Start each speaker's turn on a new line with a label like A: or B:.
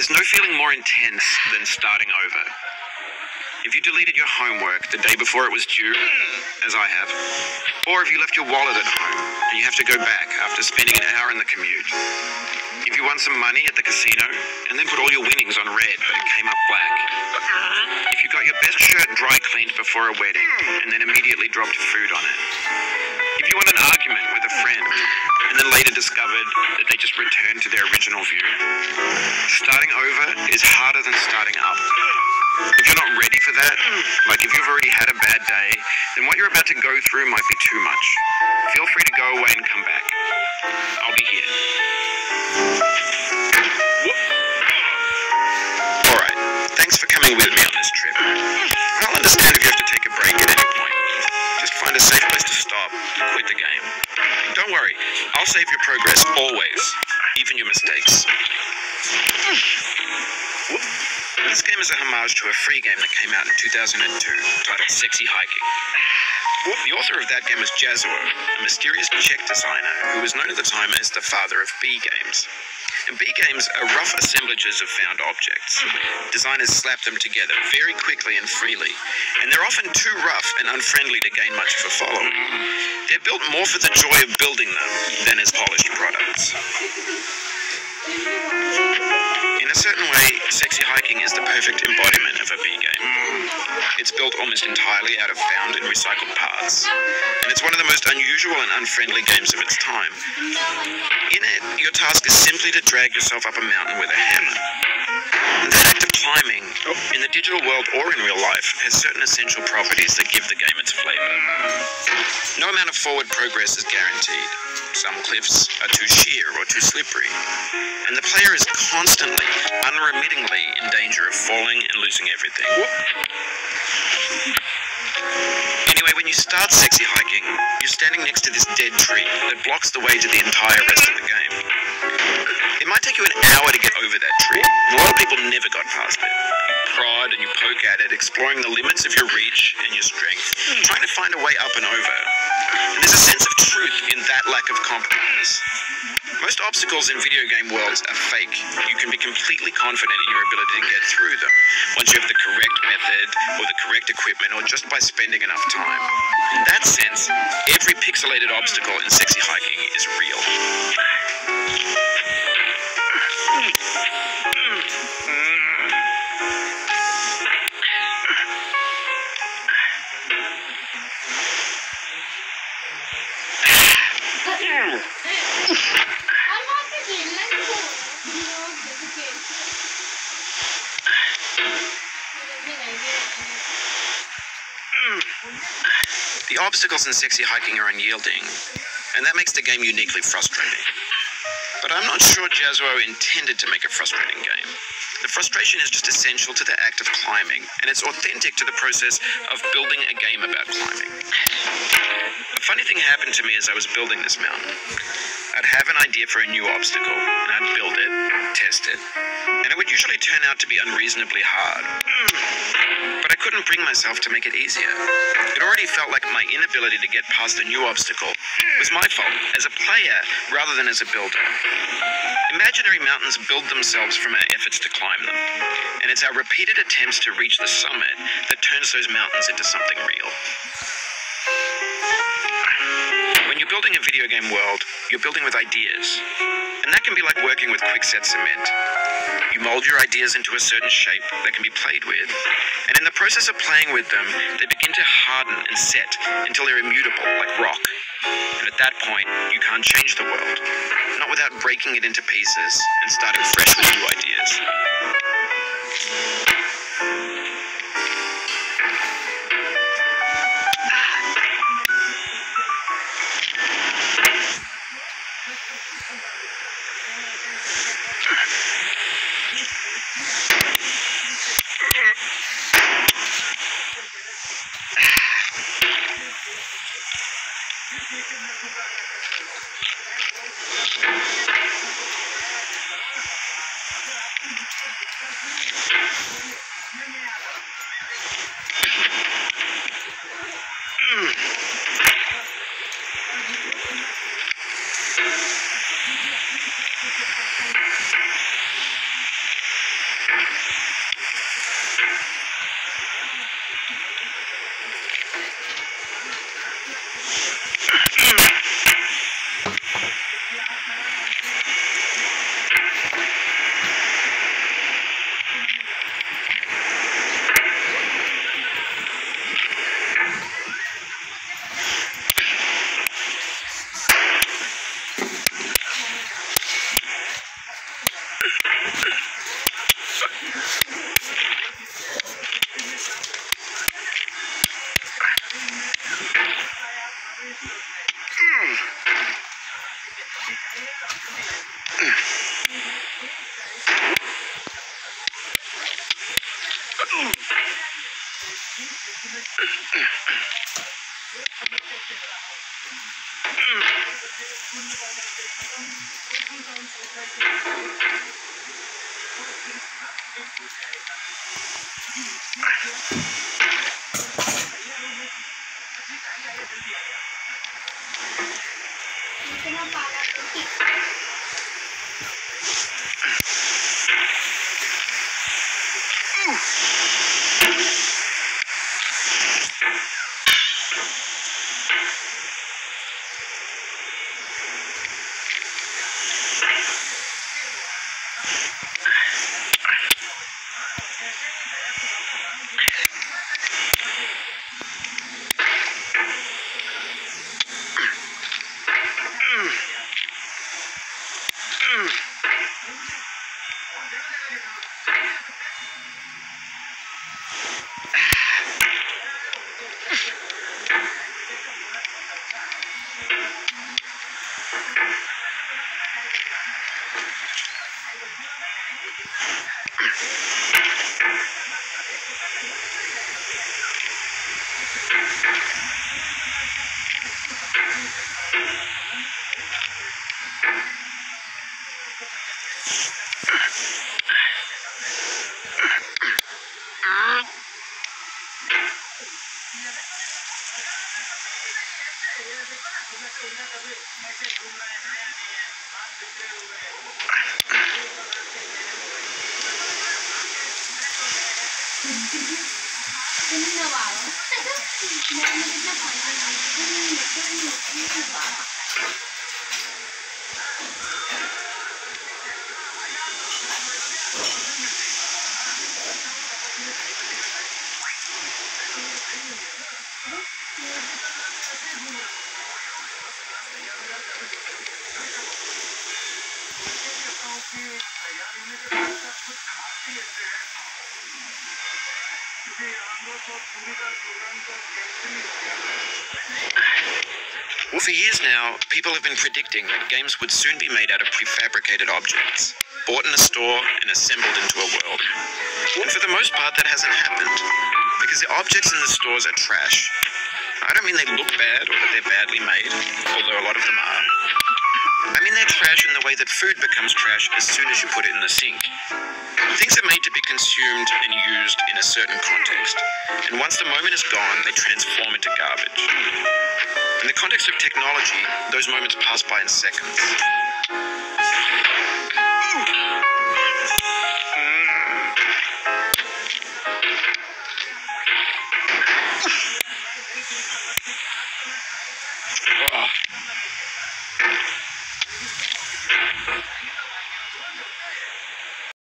A: There's no feeling more intense than starting over. If you deleted your homework the day before it was due, as I have, or if you left your wallet at home and you have to go back after spending an hour in the commute. If you won some money at the casino and then put all your winnings on red but it came up black. If you got your best shirt dry cleaned before a wedding and then immediately dropped food on it. If you won an argument with a friend and then later discovered that they just returned to their original view. Starting over is harder than starting up. If you're not ready for that, like if you've already had a bad day, then what you're about to go through might be too much. Feel free to go away and come back. I'll be here. Alright, thanks for coming with me on this trip. I'll understand if you have to take a break at any point. Just find a safe place to stop and quit the game. Don't worry, I'll save your progress always, even your mistakes. This game is a homage to a free game that came out in 2002 titled Sexy Hiking. The author of that game was Jazzuo, a mysterious Czech designer who was known at the time as the father of B games. And B games are rough assemblages of found objects. Designers slap them together very quickly and freely, and they're often too rough and unfriendly to gain much of a following. They're built more for the joy of building them than as polished products. In a certain way, Sexy Hiking is the perfect embodiment of a B game. It's built almost entirely out of found and recycled parts, and it's one of the most unusual and unfriendly games of its time. In it, your task is simply to drag yourself up a mountain with a hammer. And that act of climbing, in the digital world or in real life, has certain essential properties that give the game its flavor. No amount of forward progress is guaranteed. Some cliffs are too sheer or too slippery, and the player is constantly, unremittingly in danger of falling and losing everything. Anyway, when you start Sexy Hiking, you're standing next to this dead tree that blocks the way to the entire rest of the game. It might take you an hour to get over that tree, and a lot of people never got past it. You prod and you poke at it, exploring the limits of your reach and your strength, trying to find a way up and over. And there's a sense of truth in that lack of compromise. Most obstacles in video game worlds are fake. You can be completely confident in your ability to get through them once you have the correct method or the correct equipment or just by spending enough time. In that sense, every pixelated obstacle in Sexy Hiking is real. The obstacles in Sexy Hiking are unyielding, and that makes the game uniquely frustrating. But I'm not sure Jazzuo intended to make a frustrating game. The frustration is just essential to the act of climbing, and it's authentic to the process of building a game about climbing. A funny thing happened to me as I was building this mountain. I'd have an idea for a new obstacle, and I'd build it, test it, and it would usually turn out to be unreasonably hard. But I couldn't bring myself to make it easier. It already felt like my inability to get past a new obstacle was my fault as a player rather than as a builder. Imaginary mountains build themselves from our efforts to climb them, and it's our repeated attempts to reach the summit that turns those mountains into something real. When you're building a video game world, you're building with ideas, and that can be like working with quickset cement. You mold your ideas into a certain shape that can be played with, and in the process of playing with them, they begin to harden and set until they're immutable, like rock. And at that point, you can't change the world, not without breaking it into pieces and starting fresh with new ideas. Well, for years now, people have been predicting that games would soon be made out of prefabricated objects, bought in a store and assembled into a world. And for the most part, that hasn't happened, because the objects in the stores are trash. I don't mean they look bad or that they're badly made, although a lot of them are. I mean they're trash in the way that food becomes trash as soon as you put it in the sink. Things are made to be consumed and used in a certain context, and once the moment is gone, they transform into garbage. In the context of technology, those moments pass by in seconds.